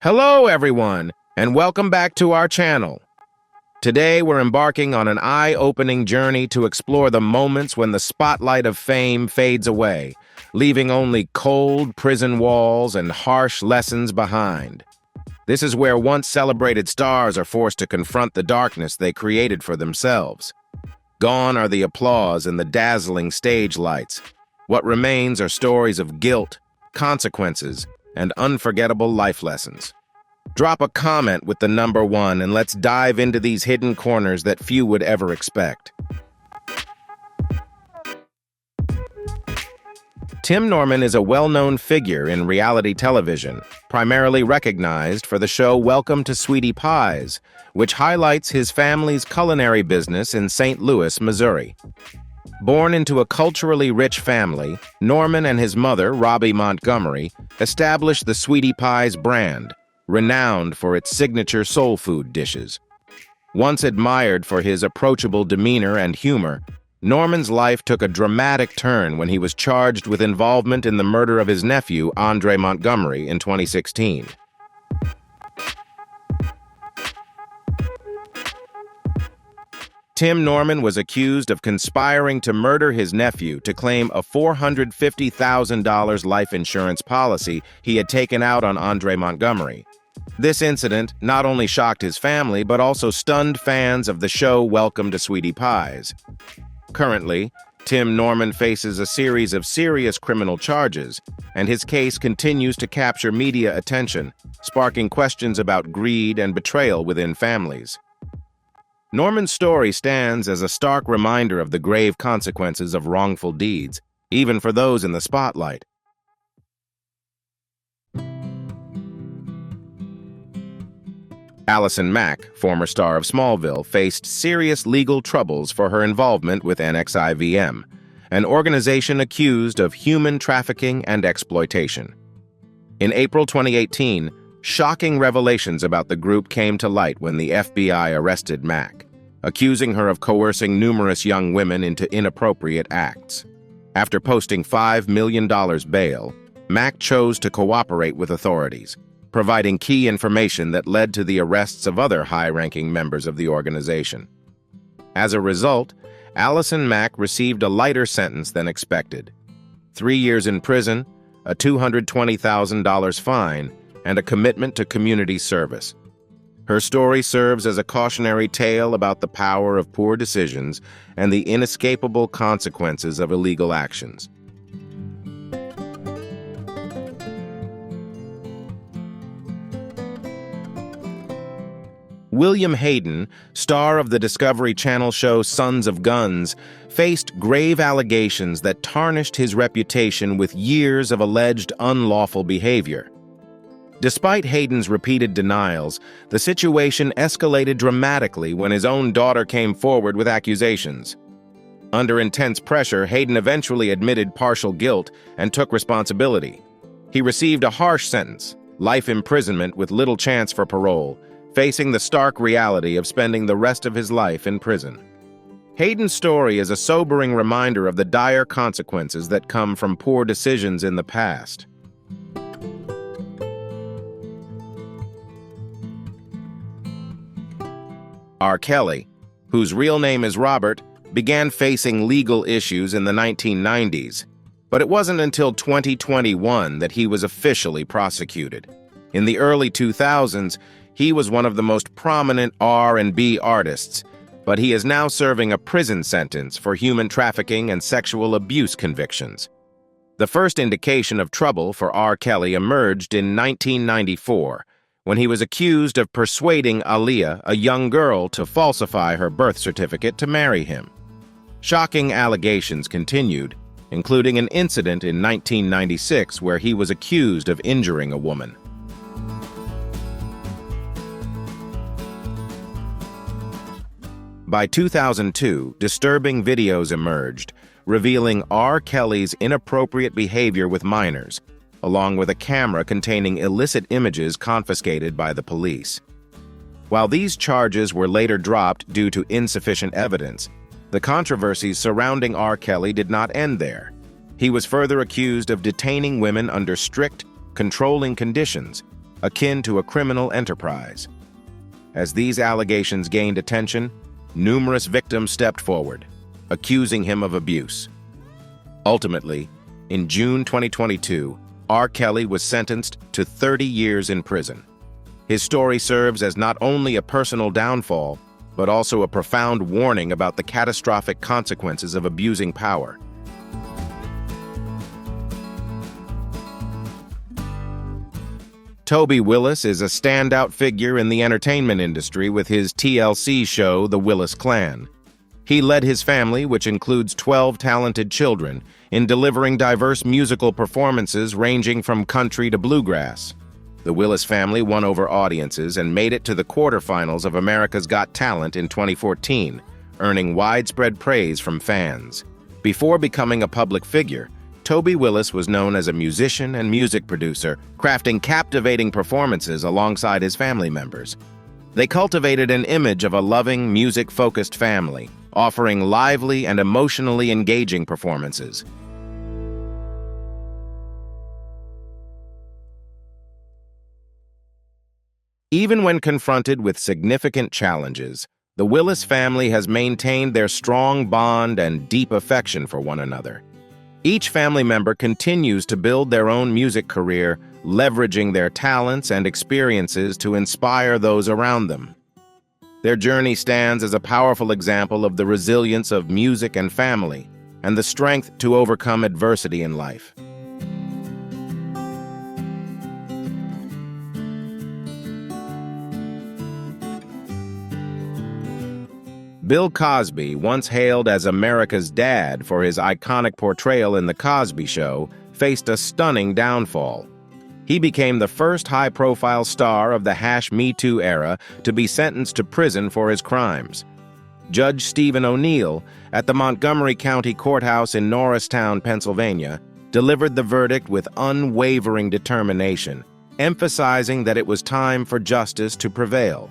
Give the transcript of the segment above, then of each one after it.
Hello, everyone, and welcome back to our channel. Today, we're embarking on an eye-opening journey to explore the moments when the spotlight of fame fades away, leaving only cold prison walls and harsh lessons behind. This is where once celebrated stars are forced to confront the darkness they created for themselves. Gone are the applause and the dazzling stage lights. What remains are stories of guilt, consequences, and unforgettable life lessons. Drop a comment with the number 1 and let's dive into these hidden corners that few would ever expect. Tim Norman is a well-known figure in reality television, primarily recognized for the show Welcome to Sweetie Pies, which highlights his family's culinary business in St. Louis, Missouri. Born into a culturally rich family, Norman and his mother, Robbie Montgomery, established the Sweetie Pies brand, renowned for its signature soul food dishes. Once admired for his approachable demeanor and humor, Norman's life took a dramatic turn when he was charged with involvement in the murder of his nephew, Andre Montgomery, in 2016. Tim Norman was accused of conspiring to murder his nephew to claim a $450,000 life insurance policy he had taken out on Andre Montgomery. This incident not only shocked his family, but also stunned fans of the show Welcome to Sweetie Pies. Currently, Tim Norman faces a series of serious criminal charges, and his case continues to capture media attention, sparking questions about greed and betrayal within families. Norman's story stands as a stark reminder of the grave consequences of wrongful deeds, even for those in the spotlight. Allison Mack, former star of Smallville, faced serious legal troubles for her involvement with NXIVM, an organization accused of human trafficking and exploitation. In April 2018, shocking revelations about the group came to light when the FBI arrested Mack, accusing her of coercing numerous young women into inappropriate acts. After posting $5 million bail, Mack chose to cooperate with authorities, providing key information that led to the arrests of other high-ranking members of the organization. As a result, Allison Mack received a lighter sentence than expected: 3 years in prison, a $220,000 fine, and a commitment to community service. Her story serves as a cautionary tale about the power of poor decisions and the inescapable consequences of illegal actions. William Hayden, star of the Discovery Channel show Sons of Guns, faced grave allegations that tarnished his reputation with years of alleged unlawful behavior. Despite Hayden's repeated denials, the situation escalated dramatically when his own daughter came forward with accusations. Under intense pressure, Hayden eventually admitted partial guilt and took responsibility. He received a harsh sentence, life imprisonment with little chance for parole, facing the stark reality of spending the rest of his life in prison. Hayden's story is a sobering reminder of the dire consequences that come from poor decisions in the past. R. Kelly, whose real name is Robert, began facing legal issues in the 1990s, but it wasn't until 2021 that he was officially prosecuted. In the early 2000s, he was one of the most prominent R&B artists, but he is now serving a prison sentence for human trafficking and sexual abuse convictions. The first indication of trouble for R. Kelly emerged in 1994, when he was accused of persuading Aaliyah, a young girl, to falsify her birth certificate to marry him. Shocking allegations continued, including an incident in 1996 where he was accused of injuring a woman. By 2002, disturbing videos emerged, revealing R. Kelly's inappropriate behavior with minors, along with a camera containing illicit images confiscated by the police. While these charges were later dropped due to insufficient evidence, the controversies surrounding R. Kelly did not end there. He was further accused of detaining women under strict, controlling conditions, akin to a criminal enterprise. As these allegations gained attention, numerous victims stepped forward, accusing him of abuse. Ultimately, in June 2022, R. Kelly was sentenced to 30 years in prison. His story serves as not only a personal downfall, but also a profound warning about the catastrophic consequences of abusing power. Toby Willis is a standout figure in the entertainment industry with his TLC show, The Willis Clan. He led his family, which includes 12 talented children, in delivering diverse musical performances ranging from country to bluegrass. The Willis family won over audiences and made it to the quarterfinals of America's Got Talent in 2014, earning widespread praise from fans. Before becoming a public figure, Toby Willis was known as a musician and music producer, crafting captivating performances alongside his family members. They cultivated an image of a loving, music-focused family, offering lively and emotionally engaging performances. Even when confronted with significant challenges, the Willis family has maintained their strong bond and deep affection for one another. Each family member continues to build their own music career, leveraging their talents and experiences to inspire those around them. Their journey stands as a powerful example of the resilience of music and family, and the strength to overcome adversity in life. Bill Cosby, once hailed as America's dad for his iconic portrayal in The Cosby Show, faced a stunning downfall. He became the first high-profile star of the #Me Too era to be sentenced to prison for his crimes. Judge Stephen O'Neill, at the Montgomery County Courthouse in Norristown, Pennsylvania, delivered the verdict with unwavering determination, emphasizing that it was time for justice to prevail.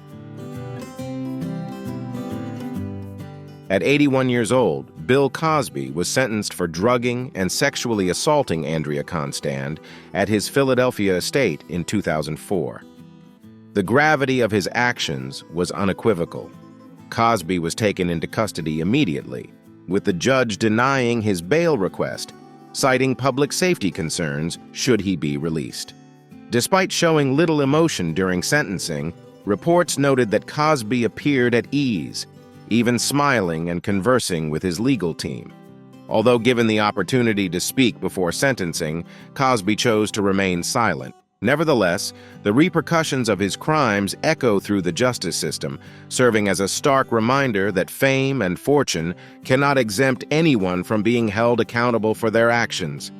At 81 years old, Bill Cosby was sentenced for drugging and sexually assaulting Andrea Constand at his Philadelphia estate in 2004. The gravity of his actions was unequivocal. Cosby was taken into custody immediately, with the judge denying his bail request, citing public safety concerns should he be released. Despite showing little emotion during sentencing, reports noted that Cosby appeared at ease, even smiling and conversing with his legal team. Although given the opportunity to speak before sentencing, Cosby chose to remain silent. Nevertheless, the repercussions of his crimes echo through the justice system, serving as a stark reminder that fame and fortune cannot exempt anyone from being held accountable for their actions.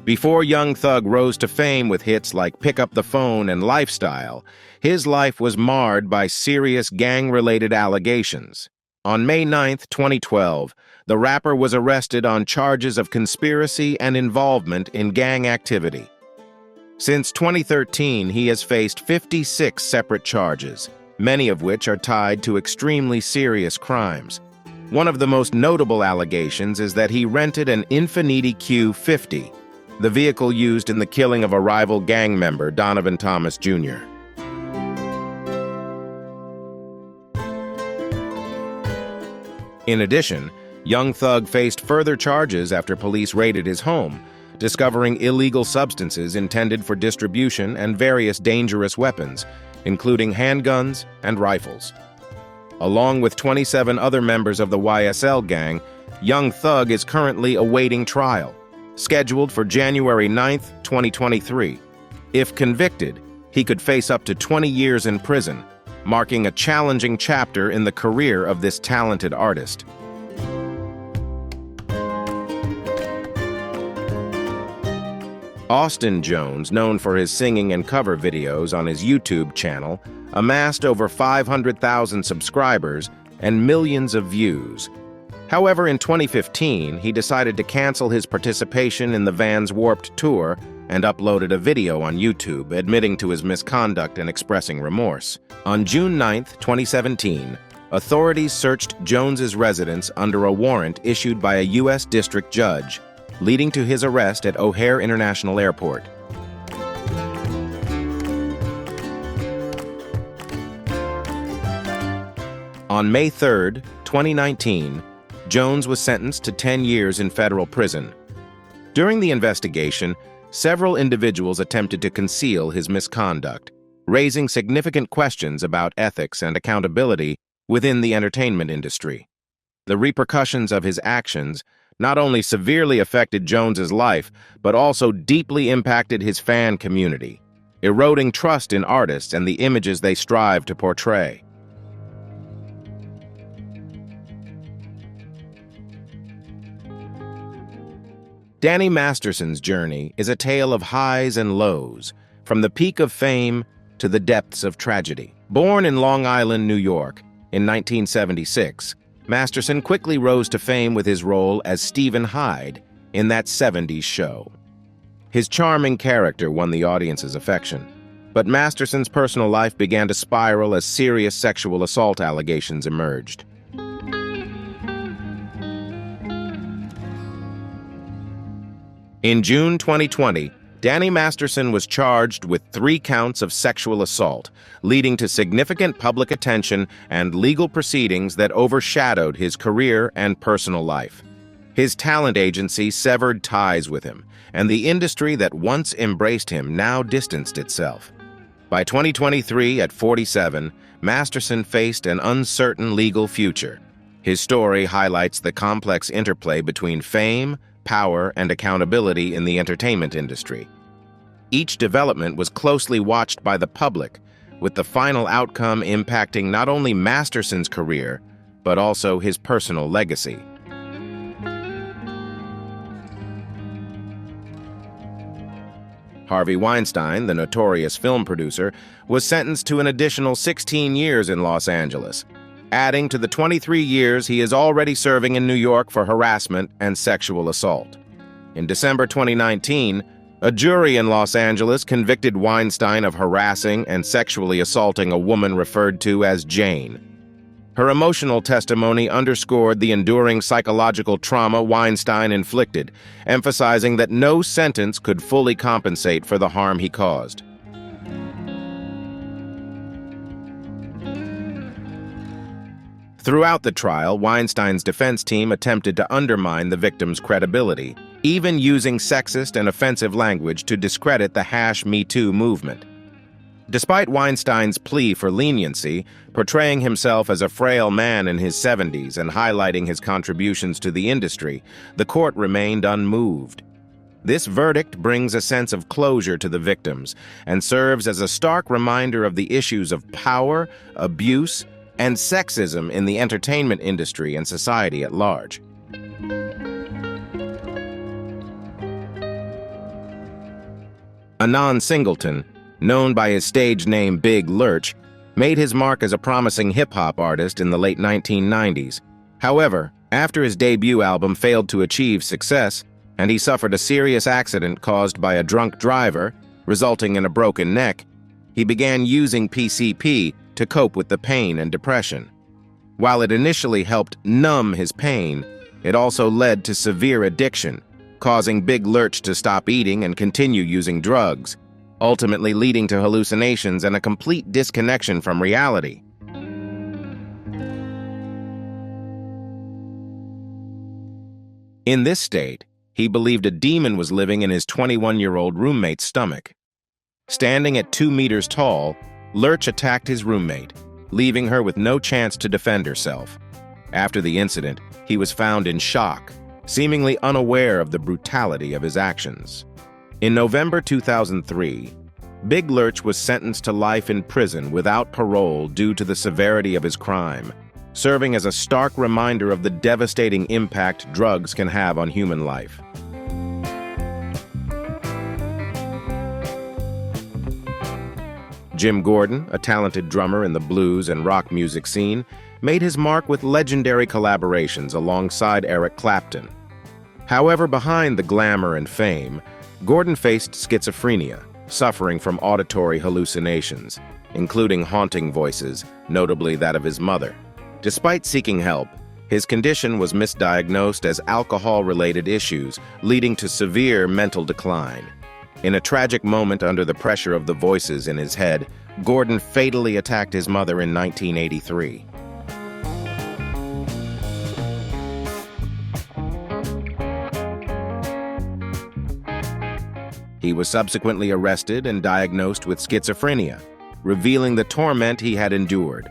Before Young Thug rose to fame with hits like Pick Up the Phone and Lifestyle, his life was marred by serious gang-related allegations. On May 9, 2012, the rapper was arrested on charges of conspiracy and involvement in gang activity. Since 2013, he has faced 56 separate charges, many of which are tied to extremely serious crimes. One of the most notable allegations is that he rented an Infiniti Q50, the vehicle used in the killing of a rival gang member, Donovan Thomas Jr. In addition, Young Thug faced further charges after police raided his home, discovering illegal substances intended for distribution and various dangerous weapons, including handguns and rifles. Along with 27 other members of the YSL gang, Young Thug is currently awaiting trial, scheduled for January 9, 2023. If convicted, he could face up to 20 years in prison, marking a challenging chapter in the career of this talented artist. Austin Jones, known for his singing and cover videos on his YouTube channel, amassed over 500,000 subscribers and millions of views. However, in 2015, he decided to cancel his participation in the Vans Warped Tour and uploaded a video on YouTube admitting to his misconduct and expressing remorse. On June 9, 2017, authorities searched Jones's residence under a warrant issued by a U.S. district judge. leading to his arrest at O'Hare International Airport. On May 3, 2019, Jones was sentenced to 10 years in federal prison. During the investigation, several individuals attempted to conceal his misconduct, raising significant questions about ethics and accountability within the entertainment industry. The repercussions of his actions not only severely affected Jones's life, but also deeply impacted his fan community, eroding trust in artists and the images they strive to portray. Danny Masterson's journey is a tale of highs and lows, from the peak of fame to the depths of tragedy. Born in Long Island, New York, in 1976, Masterson quickly rose to fame with his role as Stephen Hyde in That 70s Show. His charming character won the audience's affection, but Masterson's personal life began to spiral as serious sexual assault allegations emerged. In June 2020, Danny Masterson was charged with 3 counts of sexual assault, leading to significant public attention and legal proceedings that overshadowed his career and personal life. His talent agency severed ties with him, and the industry that once embraced him now distanced itself. By 2023, at 47, Masterson faced an uncertain legal future. His story highlights the complex interplay between fame, power, and accountability in the entertainment industry. Each development was closely watched by the public, with the final outcome impacting not only Masterson's career, but also his personal legacy. Harvey Weinstein, the notorious film producer, was sentenced to an additional 16 years in Los Angeles, adding to the 23 years he is already serving in New York for harassment and sexual assault. In December 2019, a jury in Los Angeles convicted Weinstein of harassing and sexually assaulting a woman referred to as Jane. Her emotional testimony underscored the enduring psychological trauma Weinstein inflicted, emphasizing that no sentence could fully compensate for the harm he caused. Throughout the trial, Weinstein's defense team attempted to undermine the victim's credibility, even using sexist and offensive language to discredit the #MeToo movement. Despite Weinstein's plea for leniency, portraying himself as a frail man in his 70s and highlighting his contributions to the industry, the court remained unmoved. This verdict brings a sense of closure to the victims and serves as a stark reminder of the issues of power, abuse, and sexism in the entertainment industry and society at large. Anon Singleton, known by his stage name Big Lurch, made his mark as a promising hip-hop artist in the late 1990s. However, after his debut album failed to achieve success, and he suffered a serious accident caused by a drunk driver, resulting in a broken neck, he began using PCP to cope with the pain and depression. While it initially helped numb his pain, it also led to severe addiction, causing Big Lurch to stop eating and continue using drugs, ultimately leading to hallucinations and a complete disconnection from reality. In this state, he believed a demon was living in his 21-year-old roommate's stomach. Standing at 2 meters tall, Lurch attacked his roommate, leaving her with no chance to defend herself. After the incident, he was found in shock, seemingly unaware of the brutality of his actions. In November 2003, Big Lurch was sentenced to life in prison without parole due to the severity of his crime, serving as a stark reminder of the devastating impact drugs can have on human life. Jim Gordon, a talented drummer in the blues and rock music scene, made his mark with legendary collaborations alongside Eric Clapton. However, behind the glamour and fame, Gordon faced schizophrenia, suffering from auditory hallucinations, including haunting voices, notably that of his mother. Despite seeking help, His condition was misdiagnosed as alcohol-related issues, leading to severe mental decline. In a tragic moment under the pressure of the voices in his head, Gordon fatally attacked his mother in 1983. He was subsequently arrested and diagnosed with schizophrenia, revealing the torment he had endured.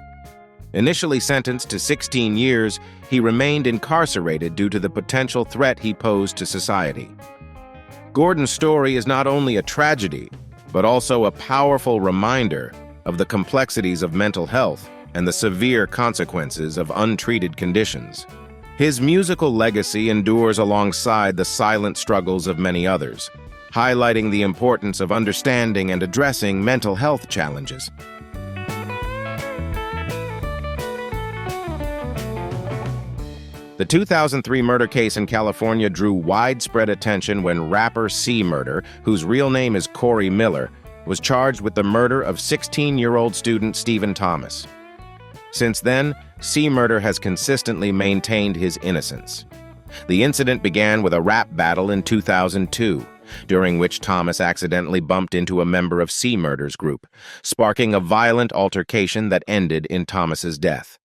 Initially sentenced to 16 years, he remained incarcerated due to the potential threat he posed to society. Gordon's story is not only a tragedy, but also a powerful reminder of the complexities of mental health and the severe consequences of untreated conditions. His musical legacy endures alongside the silent struggles of many others, highlighting the importance of understanding and addressing mental health challenges. The 2003 murder case in California drew widespread attention when rapper C-Murder, whose real name is Corey Miller, was charged with the murder of 16-year-old student Stephen Thomas. Since then, C-Murder has consistently maintained his innocence. The incident began with a rap battle in 2002, during which Thomas accidentally bumped into a member of C-Murder's group, sparking a violent altercation that ended in Thomas's death.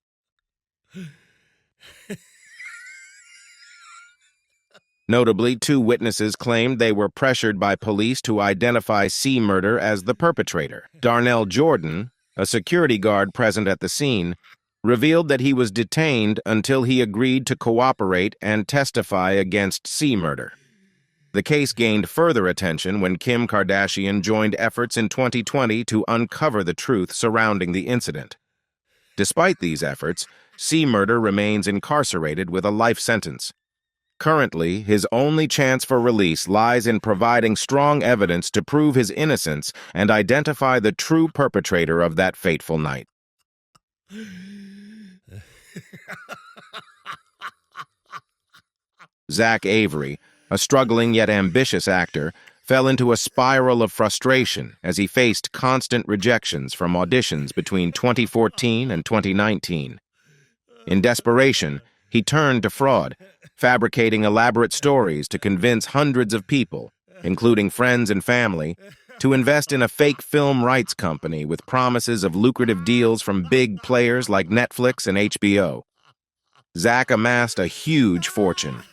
Notably, 2 witnesses claimed they were pressured by police to identify C-Murder as the perpetrator. Darnell Jordan, a security guard present at the scene, revealed that he was detained until he agreed to cooperate and testify against C-Murder. The case gained further attention when Kim Kardashian joined efforts in 2020 to uncover the truth surrounding the incident. Despite these efforts, C-Murder remains incarcerated with a life sentence. Currently, his only chance for release lies in providing strong evidence to prove his innocence and identify the true perpetrator of that fateful night. Zach Avery, a struggling yet ambitious actor, fell into a spiral of frustration as he faced constant rejections from auditions between 2014 and 2019. In desperation, he turned to fraud, fabricating elaborate stories to convince hundreds of people, including friends and family, to invest in a fake film rights company with promises of lucrative deals from big players like Netflix and HBO. Zach amassed a huge fortune.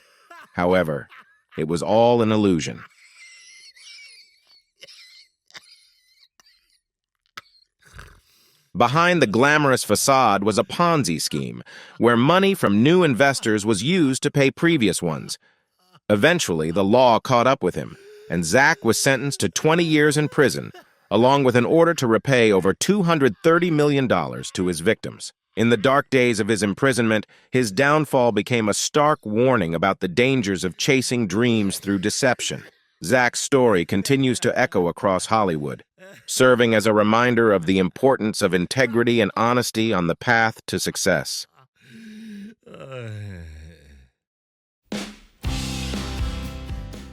However, it was all an illusion. Behind the glamorous facade was a Ponzi scheme, where money from new investors was used to pay previous ones. Eventually, the law caught up with him, and Zach was sentenced to 20 years in prison, along with an order to repay over $230 million to his victims. In the dark days of his imprisonment, his downfall became a stark warning about the dangers of chasing dreams through deception. Zach's story continues to echo across Hollywood, serving as a reminder of the importance of integrity and honesty on the path to success.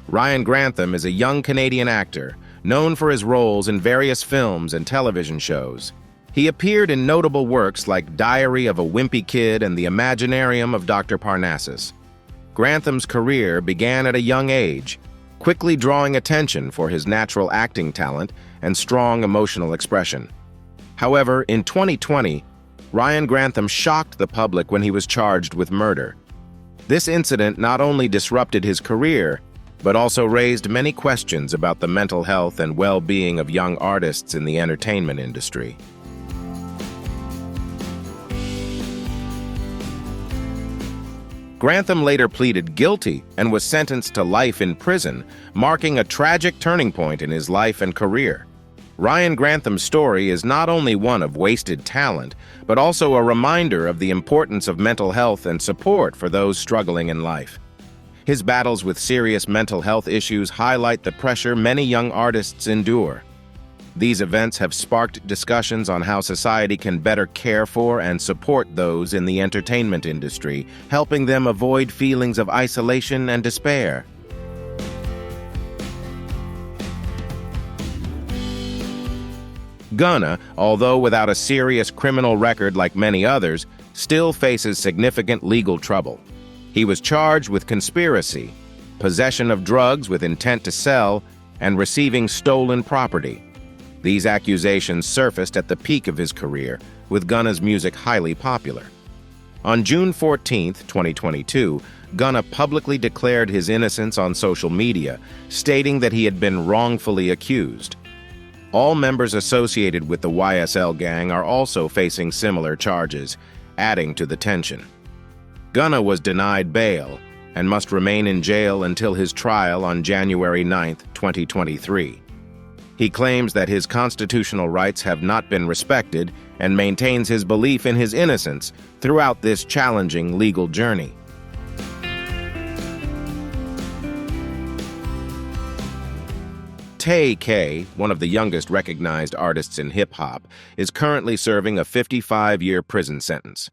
Ryan Grantham is a young Canadian actor, known for his roles in various films and television shows. He appeared in notable works like Diary of a Wimpy Kid and The Imaginarium of Dr. Parnassus. Grantham's career began at a young age, quickly drawing attention for his natural acting talent and strong emotional expression. However, in 2020, Ryan Grantham shocked the public when he was charged with murder. This incident not only disrupted his career, but also raised many questions about the mental health and well-being of young artists in the entertainment industry. Grantham later pleaded guilty and was sentenced to life in prison, marking a tragic turning point in his life and career. Ryan Grantham's story is not only one of wasted talent, but also a reminder of the importance of mental health and support for those struggling in life. His battles with serious mental health issues highlight the pressure many young artists endure. These events have sparked discussions on how society can better care for and support those in the entertainment industry, helping them avoid feelings of isolation and despair. Gunna, although without a serious criminal record like many others, still faces significant legal trouble. He was charged with conspiracy, possession of drugs with intent to sell, and receiving stolen property. These accusations surfaced at the peak of his career, with Gunna's music highly popular. On June 14, 2022, Gunna publicly declared his innocence on social media, stating that he had been wrongfully accused. All members associated with the YSL gang are also facing similar charges, adding to the tension. Gunna was denied bail and must remain in jail until his trial on January 9, 2023. He claims that his constitutional rights have not been respected and maintains his belief in his innocence throughout this challenging legal journey. Tay-K, one of the youngest recognized artists in hip-hop, is currently serving a 55-year prison sentence.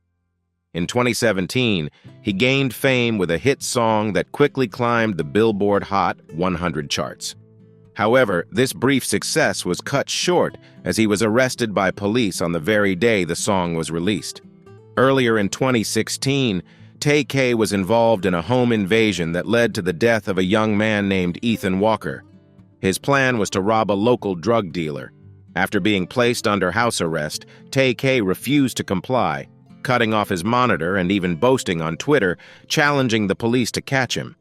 In 2017, he gained fame with a hit song that quickly climbed the Billboard Hot 100 charts. However, this brief success was cut short as he was arrested by police on the very day the song was released. Earlier in 2016, Tay-K was involved in a home invasion that led to the death of a young man named Ethan Walker. His plan was to rob a local drug dealer. After being placed under house arrest, Tay-K refused to comply, cutting off his monitor and even boasting on Twitter, challenging the police to catch him.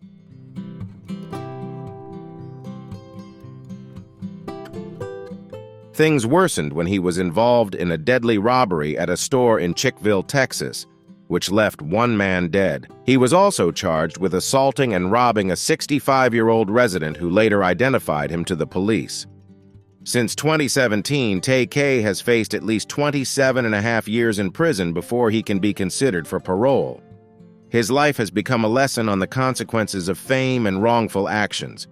Things worsened when he was involved in a deadly robbery at a store in Chickville, Texas, which left one man dead. He was also charged with assaulting and robbing a 65-year-old resident who later identified him to the police. Since 2017, Tay-K has faced at least 27.5 years in prison before he can be considered for parole. His life has become a lesson on the consequences of fame and wrongful actions.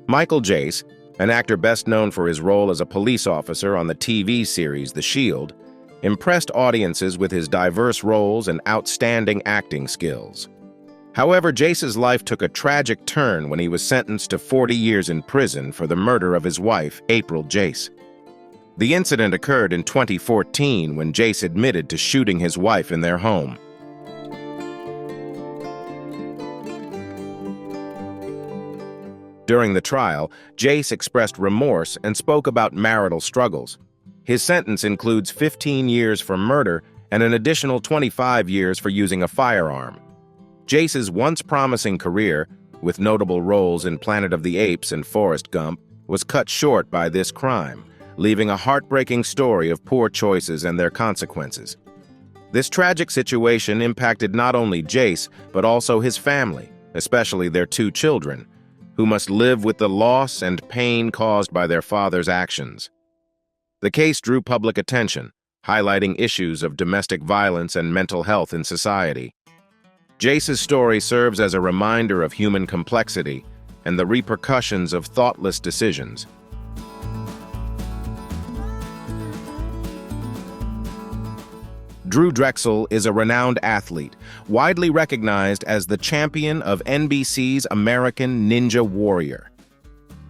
Michael Jace, an actor best known for his role as a police officer on the TV series The Shield, impressed audiences with his diverse roles and outstanding acting skills. However, Jace's life took a tragic turn when he was sentenced to 40 years in prison for the murder of his wife, April Jace. The incident occurred in 2014 when Jace admitted to shooting his wife in their home. During the trial, Jace expressed remorse and spoke about marital struggles. His sentence includes 15 years for murder and an additional 25 years for using a firearm. Jace's once promising career, with notable roles in Planet of the Apes and Forrest Gump, was cut short by this crime, leaving a heartbreaking story of poor choices and their consequences. This tragic situation impacted not only Jace, but also his family, especially their 2 children, who must live with the loss and pain caused by their father's actions. The case drew public attention, highlighting issues of domestic violence and mental health in society. Jace's story serves as a reminder of human complexity and the repercussions of thoughtless decisions. Drechsel is a renowned athlete, widely recognized as the champion of NBC's American Ninja Warrior.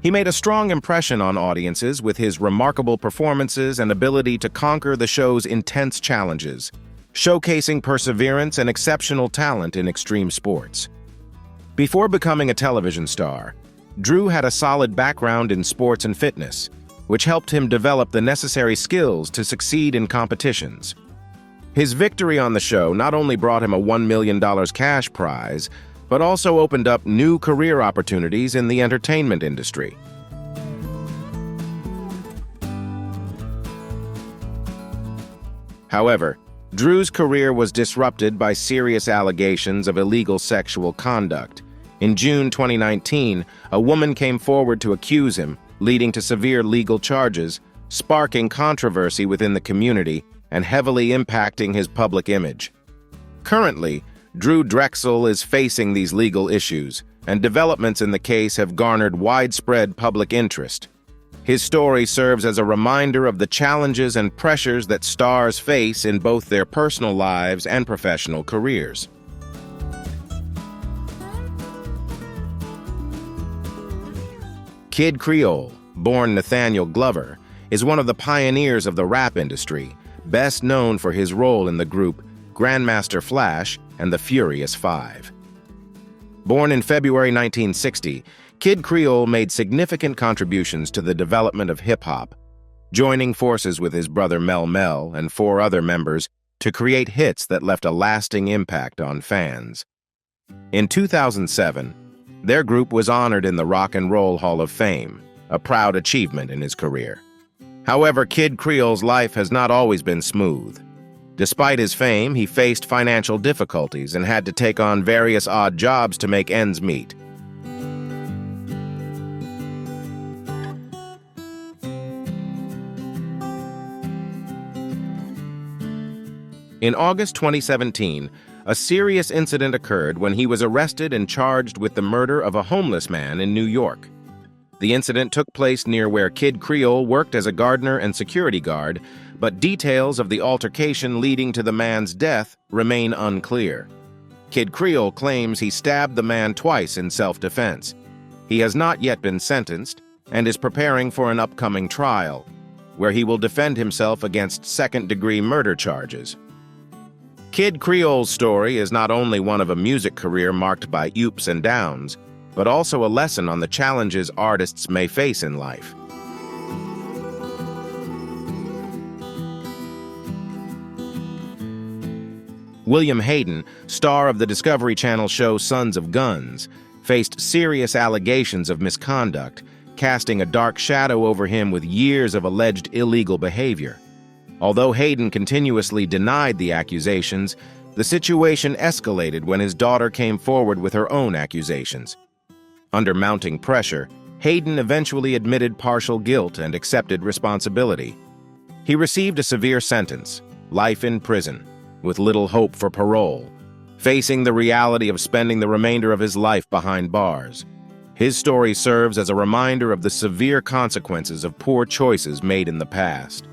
He made a strong impression on audiences with his remarkable performances and ability to conquer the show's intense challenges, showcasing perseverance and exceptional talent in extreme sports. Before becoming a television star, Drew had a solid background in sports and fitness, which helped him develop the necessary skills to succeed in competitions. His victory on the show not only brought him a $1 million cash prize, but also opened up new career opportunities in the entertainment industry. However, Drew's career was disrupted by serious allegations of illegal sexual conduct. In June 2019, a woman came forward to accuse him, leading to severe legal charges, sparking controversy within the community and heavily impacting his public image. Currently, Drechsel is facing these legal issues, and developments in the case have garnered widespread public interest. His story serves as a reminder of the challenges and pressures that stars face in both their personal lives and professional careers. Kid Creole, born Nathaniel Glover, is one of the pioneers of the rap industry, best known for his role in the group Grandmaster Flash and the Furious Five. Born in February 1960, Kid Creole made significant contributions to the development of hip-hop, joining forces with his brother Mel Mel and 4 other members to create hits that left a lasting impact on fans. In 2007, their group was honored in the Rock and Roll Hall of Fame, a proud achievement in his career. However, Kid Creole's life has not always been smooth. Despite his fame, he faced financial difficulties and had to take on various odd jobs to make ends meet. In August 2017, a serious incident occurred when he was arrested and charged with the murder of a homeless man in New York. The incident took place near where Kid Creole worked as a gardener and security guard, but details of the altercation leading to the man's death remain unclear. Kid Creole claims he stabbed the man twice in self-defense. He has not yet been sentenced and is preparing for an upcoming trial, where he will defend himself against second-degree murder charges. Kid Creole's story is not only one of a music career marked by ups and downs, but also a lesson on the challenges artists may face in life. William Hayden, star of the Discovery Channel show Sons of Guns, faced serious allegations of misconduct, casting a dark shadow over him with years of alleged illegal behavior. Although Hayden continuously denied the accusations, the situation escalated when his daughter came forward with her own accusations. Under mounting pressure, Hayden eventually admitted partial guilt and accepted responsibility. He received a severe sentence, life in prison, with little hope for parole, facing the reality of spending the remainder of his life behind bars. His story serves as a reminder of the severe consequences of poor choices made in the past.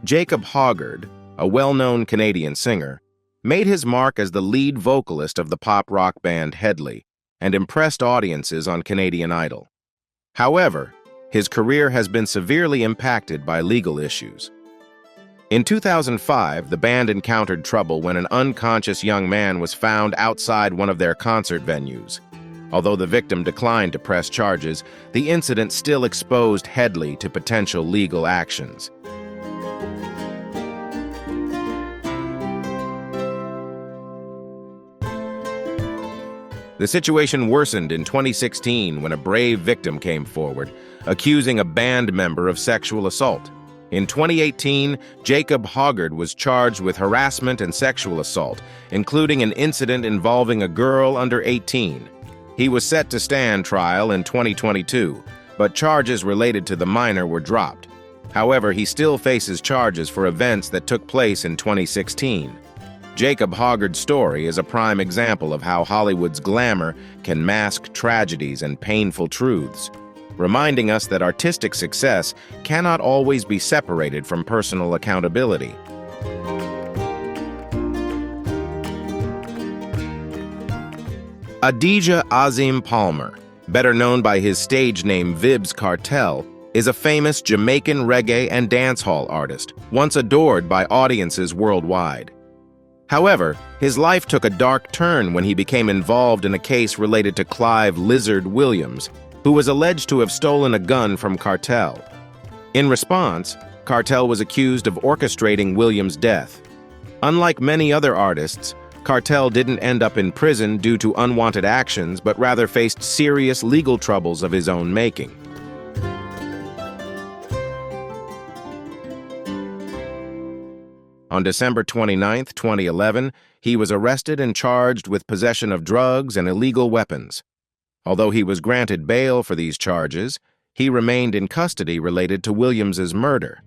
Jacob Hoggard, a well-known Canadian singer, made his mark as the lead vocalist of the pop-rock band Hedley and impressed audiences on Canadian Idol. However, his career has been severely impacted by legal issues. In 2005, the band encountered trouble when an unconscious young man was found outside one of their concert venues. Although the victim declined to press charges, the incident still exposed Hedley to potential legal actions. The situation worsened in 2016 when a brave victim came forward, accusing a band member of sexual assault. In 2018, Jacob Hoggard was charged with harassment and sexual assault, including an incident involving a girl under 18. He was set to stand trial in 2022, but charges related to the minor were dropped. However, he still faces charges for events that took place in 2016. Jacob Hoggard's story is a prime example of how Hollywood's glamour can mask tragedies and painful truths, reminding us that artistic success cannot always be separated from personal accountability. Adidja Azim Palmer, better known by his stage name Vybz Kartel, is a famous Jamaican reggae and dancehall artist, once adored by audiences worldwide. However, his life took a dark turn when he became involved in a case related to Clive Lizard Williams, who was alleged to have stolen a gun from Kartel. In response, Kartel was accused of orchestrating Williams' death. Unlike many other artists, Kartel didn't end up in prison due to unwanted actions, but rather faced serious legal troubles of his own making. On December 29, 2011, he was arrested and charged with possession of drugs and illegal weapons. Although he was granted bail for these charges, he remained in custody related to Williams's murder.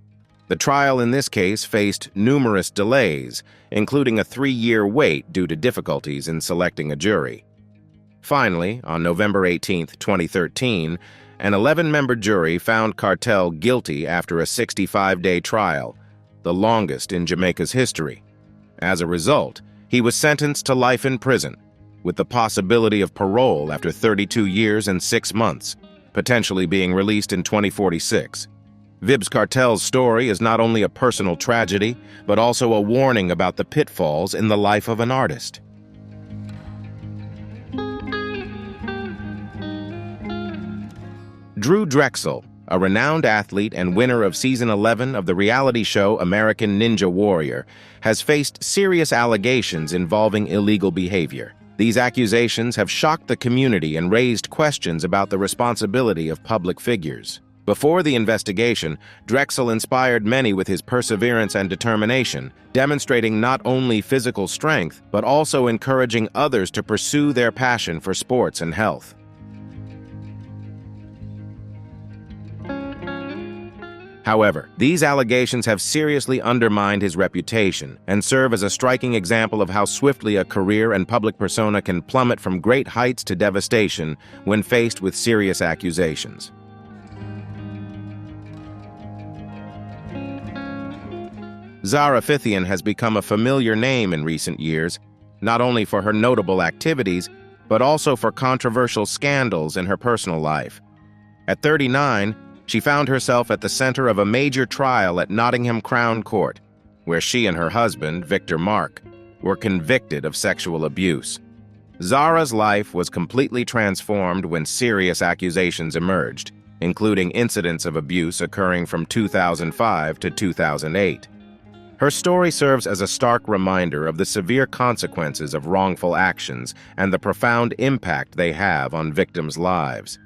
The trial in this case faced numerous delays, including a 3-year wait due to difficulties in selecting a jury. Finally, on November 18, 2013, an 11-member jury found Kartel guilty after a 65-day trial, the longest in Jamaica's history. As a result, he was sentenced to life in prison. with the possibility of parole after 32 years and 6 months, potentially being released in 2046. Vybz Kartel's story is not only a personal tragedy, but also a warning about the pitfalls in the life of an artist. Drechsel, a renowned athlete and winner of Season 11 of the reality show American Ninja Warrior, has faced serious allegations involving illegal behavior. These accusations have shocked the community and raised questions about the responsibility of public figures. Before the investigation, Drechsel inspired many with his perseverance and determination, demonstrating not only physical strength, but also encouraging others to pursue their passion for sports and health. However, these allegations have seriously undermined his reputation and serve as a striking example of how swiftly a career and public persona can plummet from great heights to devastation when faced with serious accusations. Zara Phythian has become a familiar name in recent years, not only for her notable activities, but also for controversial scandals in her personal life. At 39, she found herself at the center of a major trial at Nottingham Crown Court, where she and her husband, Victor Mark, were convicted of sexual abuse. Zara's life was completely transformed when serious accusations emerged, including incidents of abuse occurring from 2005 to 2008. Her story serves as a stark reminder of the severe consequences of wrongful actions and the profound impact they have on victims' lives.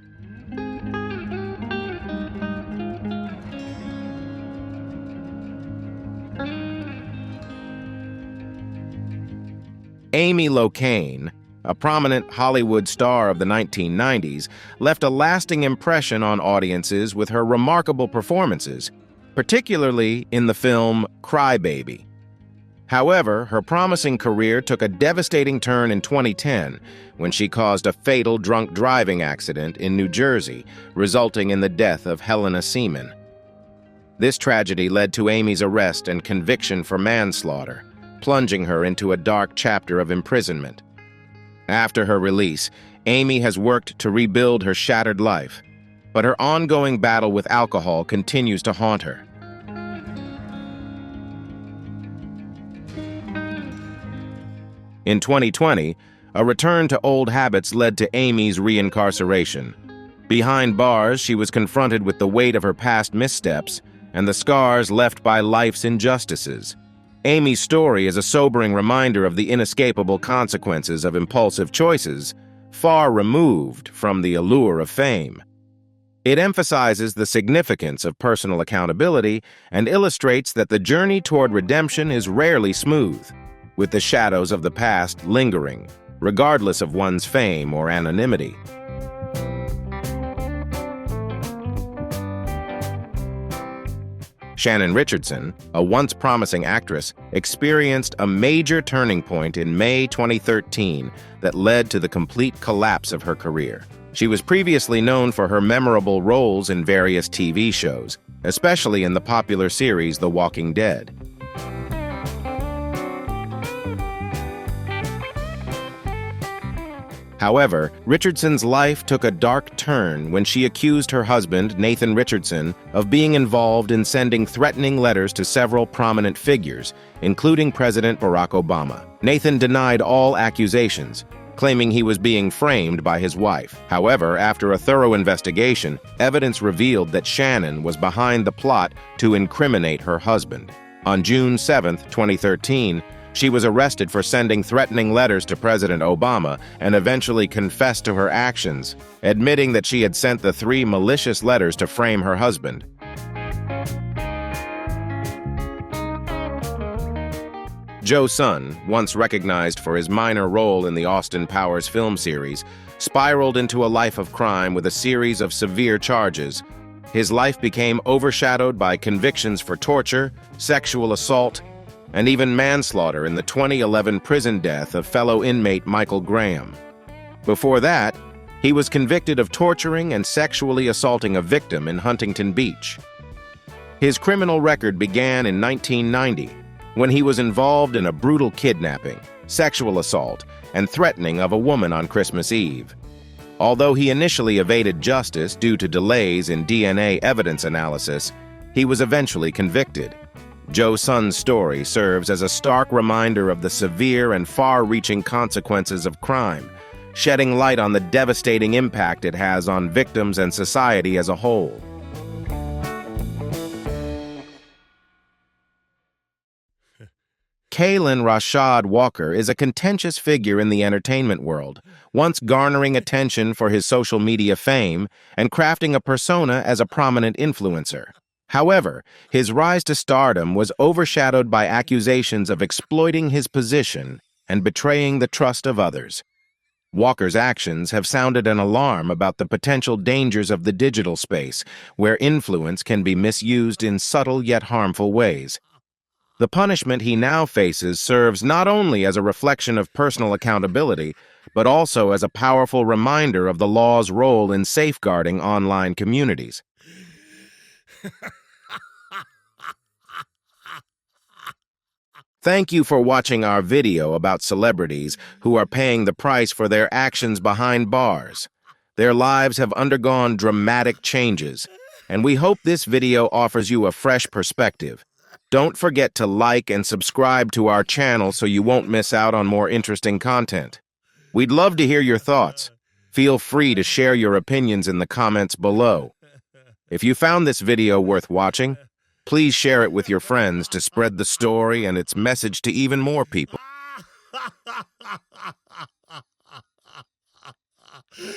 Amy Locane, a prominent Hollywood star of the 1990s, left a lasting impression on audiences with her remarkable performances, particularly in the film Cry Baby. However, her promising career took a devastating turn in 2010 when she caused a fatal drunk driving accident in New Jersey, resulting in the death of Helena Seaman. This tragedy led to Amy's arrest and conviction for manslaughter, plunging her into a dark chapter of imprisonment. After her release, Amy has worked to rebuild her shattered life, but her ongoing battle with alcohol continues to haunt her. In 2020, a return to old habits led to Amy's reincarceration. Behind bars, she was confronted with the weight of her past missteps and the scars left by life's injustices. Amy's story is a sobering reminder of the inescapable consequences of impulsive choices, far removed from the allure of fame. It emphasizes the significance of personal accountability and illustrates that the journey toward redemption is rarely smooth, with the shadows of the past lingering, regardless of one's fame or anonymity. Shannon Richardson, a once promising actress, experienced a major turning point in May 2013 that led to the complete collapse of her career. She was previously known for her memorable roles in various TV shows, especially in the popular series The Walking Dead. However, Richardson's life took a dark turn when she accused her husband, Nathan Richardson, of being involved in sending threatening letters to several prominent figures, including President Barack Obama. Nathan denied all accusations, claiming he was being framed by his wife. However, after a thorough investigation, evidence revealed that Shannon was behind the plot to incriminate her husband. On June 7, 2013, she was arrested for sending threatening letters to President Obama and eventually confessed to her actions, admitting that she had sent the 3 malicious letters to frame her husband. Joe Sun, once recognized for his minor role in the Austin Powers film series, spiraled into a life of crime with a series of severe charges. His life became overshadowed by convictions for torture, sexual assault, and even manslaughter in the 2011 prison death of fellow inmate Michael Graham. Before that, he was convicted of torturing and sexually assaulting a victim in Huntington Beach. His criminal record began in 1990, when he was involved in a brutal kidnapping, sexual assault, and threatening of a woman on Christmas Eve. Although he initially evaded justice due to delays in DNA evidence analysis, he was eventually convicted. Joe Sun's story serves as a stark reminder of the severe and far-reaching consequences of crime, shedding light on the devastating impact it has on victims and society as a whole. Kaylin Rashad Walker is a contentious figure in the entertainment world, once garnering attention for his social media fame and crafting a persona as a prominent influencer. However, his rise to stardom was overshadowed by accusations of exploiting his position and betraying the trust of others. Walker's actions have sounded an alarm about the potential dangers of the digital space, where influence can be misused in subtle yet harmful ways. The punishment he now faces serves not only as a reflection of personal accountability, but also as a powerful reminder of the law's role in safeguarding online communities. Thank you for watching our video about celebrities who are paying the price for their actions behind bars. Their lives have undergone dramatic changes, and we hope this video offers you a fresh perspective. Don't forget to like and subscribe to our channel so you won't miss out on more interesting content. We'd love to hear your thoughts. Feel free to share your opinions in the comments below. If you found this video worth watching, please share it with your friends to spread the story and its message to even more people.